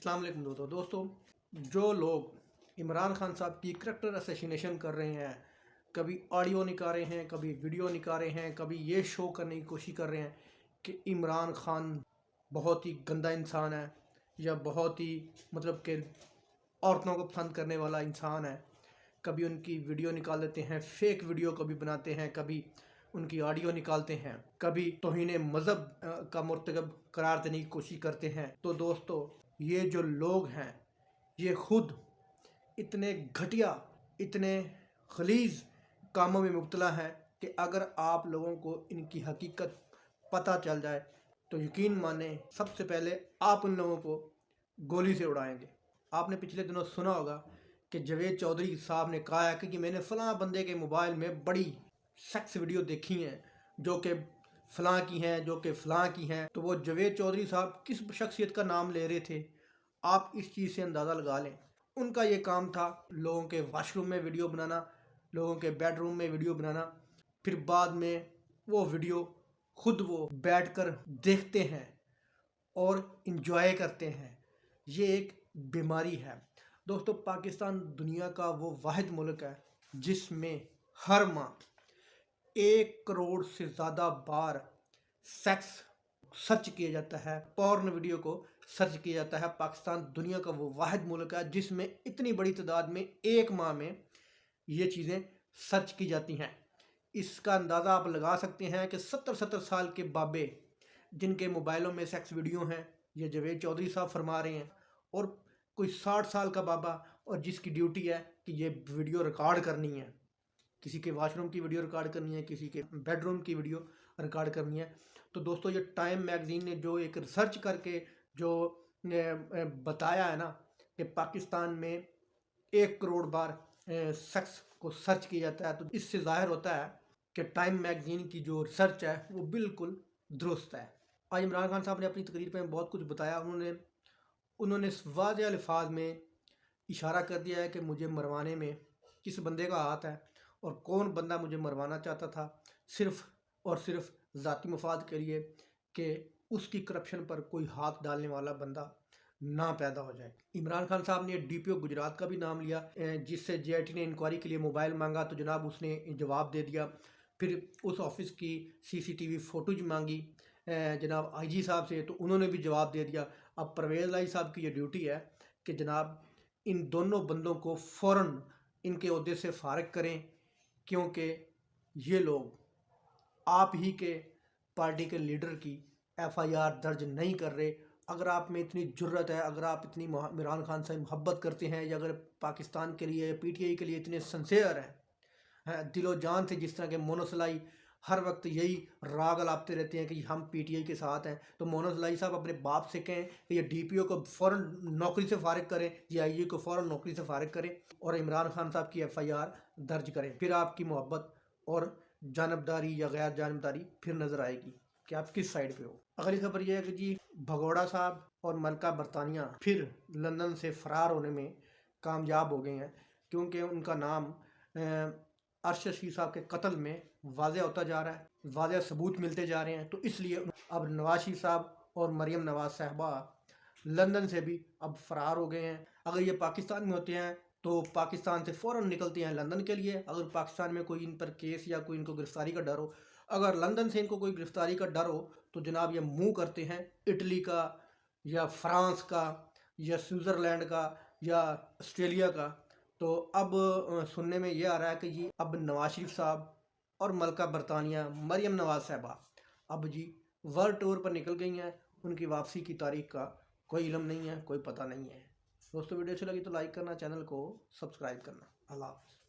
अस्सलाम वालेकुम दोस्तों, जो लोग इमरान खान साहब की करैक्टर असैसिनेशन कर रहे हैं, कभी ऑडियो निकाल रहे हैं, कभी वीडियो निकाल रहे हैं, कभी ये शो करने की कोशिश कर रहे हैं कि इमरान खान बहुत ही गंदा इंसान है या बहुत ही मतलब कि औरतों को पसंद करने वाला इंसान है। कभी उनकी वीडियो निकाल देते हैं, फेक वीडियो कभी बनाते हैं, कभी उनकी ऑडियो निकालते हैं, कभी तौहीन मज़हब का मुर्तकब करार देने की कोशिश करते हैं। तो दोस्तों, ये जो लोग हैं ये खुद इतने घटिया, इतने गलीज़ कामों में मुब्तला हैं कि अगर आप लोगों को इनकी हकीकत पता चल जाए तो यकीन माने सबसे पहले आप उन लोगों को गोली से उड़ाएंगे। आपने पिछले दिनों सुना होगा कि जावेद चौधरी साहब ने कहा है कि मैंने फ़लाँ बंदे के मोबाइल में बड़ी सेक्स वीडियो देखी हैं जो कि फ़लाँ की हैं, जो कि फ़लाँ की हैं। तो वो जावेद चौधरी साहब किस शख्सियत का नाम ले रहे थे, आप इस चीज़ से अंदाज़ा लगा लें। उनका ये काम था लोगों के वाशरूम में वीडियो बनाना, लोगों के बेडरूम में वीडियो बनाना, फिर बाद में वो वीडियो खुद वो बैठकर देखते हैं और इंजॉय करते हैं। ये एक बीमारी है दोस्तों। पाकिस्तान दुनिया का वो वाहिद मुल्क है जिसमें हर माह 1 करोड़ से ज़्यादा बार सेक्स सर्च किया जाता है, पॉर्न वीडियो को सर्च किया जाता है। पाकिस्तान दुनिया का वो वाहिद मुल्क है जिसमें इतनी बड़ी तादाद में एक माह में ये चीज़ें सर्च की जाती हैं। इसका अंदाज़ा आप लगा सकते हैं कि 70-70 साल के बाबे जिनके मोबाइलों में सेक्स वीडियो हैं, ये जावेद चौधरी साहब फरमा रहे हैं, और कोई 60 साल का बाबा और जिसकी ड्यूटी है कि ये वीडियो रिकॉर्ड करनी है, किसी के वाशरूम की वीडियो रिकॉर्ड करनी है, किसी के बेडरूम की वीडियो रिकॉर्ड करनी है। तो दोस्तों, ये टाइम मैगज़ीन ने जो एक रिसर्च करके जो बताया है ना कि पाकिस्तान में 1 करोड़ बार सेक्स को सर्च किया जाता है, तो इससे ज़ाहिर होता है कि टाइम मैगज़ीन की जो रिसर्च है वो बिल्कुल दुरुस्त है। आज इमरान खान साहब ने अपनी तकरीर में बहुत कुछ बताया। उन्होंने वाज़ेह अल्फाज में इशारा कर दिया है कि मुझे मरवाने में किस बंदे का हाथ है और कौन बंदा मुझे मरवाना चाहता था, सिर्फ़ और सिर्फ ज़ाती मफाद के लिए कि उसकी करप्शन पर कोई हाथ डालने वाला बंदा ना पैदा हो जाए। इमरान खान साहब ने DPO गुजरात का भी नाम लिया, जिससे JIT ने इंक्वायरी के लिए मोबाइल मांगा तो जनाब उसने जवाब दे दिया। फिर उस ऑफिस की CCTV फ़ोटोज मांगी जनाब IG साहब से, तो उन्होंने भी जवाब दे दिया। अब परवेज़ लाई साहब की ये ड्यूटी है कि जनाब इन दोनों बंदों को फ़ौरन इनके ओहदे से फ़ारिग करें, क्योंकि ये लोग आप ही के पार्टी के लीडर की FIR दर्ज नहीं कर रहे। अगर आप में इतनी जुर्रत है, अगर आप इतनी इमरान खान से मोहब्बत करते हैं, या अगर पाकिस्तान के लिए PTI के लिए इतने सिंसियर हैं दिलो जान से, जिस तरह के मोनोसलाई हर वक्त यही राग अलापते रहते हैं कि हम PTI के साथ हैं, तो मोनोसलाई साहब अपने बाप से कहें कि ये DPO को फ़ौरन नौकरी से फ़ारिग करें, IG को फ़ौरन नौकरी से फ़ारिग करें और इमरान खान साहब की FIR दर्ज करें। फिर आपकी मोहब्बत और जानबदारी या गैर जानबदारी फिर नज़र आएगी कि आप किस साइड पे हो। अगली खबर यह है कि जी भगोड़ा साहब और मलका बरतानिया फिर लंदन से फ़रार होने में कामयाब हो गए हैं, क्योंकि उनका नाम अरशद शीर साहब के कत्ल में वाज़ेह होता जा रहा है, वाज़ेह सबूत मिलते जा रहे हैं। तो इसलिए अब नवाज शरीफ साहब और मरियम नवाज साहबा लंदन से भी अब फ़रार हो गए हैं। अगर ये पाकिस्तान में होते हैं तो पाकिस्तान से फ़ौरन निकलते हैं लंदन के लिए, अगर पाकिस्तान में कोई इन पर केस या कोई इनको गिरफ़्तारी का डर हो। अगर लंदन से इनको कोई गिरफ़्तारी का डर हो तो जनाब ये मुँह करते हैं इटली का या फ्रांस का या स्विट्ज़रलैंड का या ऑस्ट्रेलिया का। तो अब सुनने में ये आ रहा है कि जी अब नवाज शरीफ साहब और मलका बरतानिया मरियम नवाज साहबा अब जी वर्ल्ड टूर पर निकल गई हैं। उनकी वापसी की तारीख का कोई इल्म नहीं है, कोई पता नहीं है। दोस्तों, वीडियो अच्छी लगी तो लाइक करना, चैनल को सब्सक्राइब करना। अल्लाह हाफ़िज़।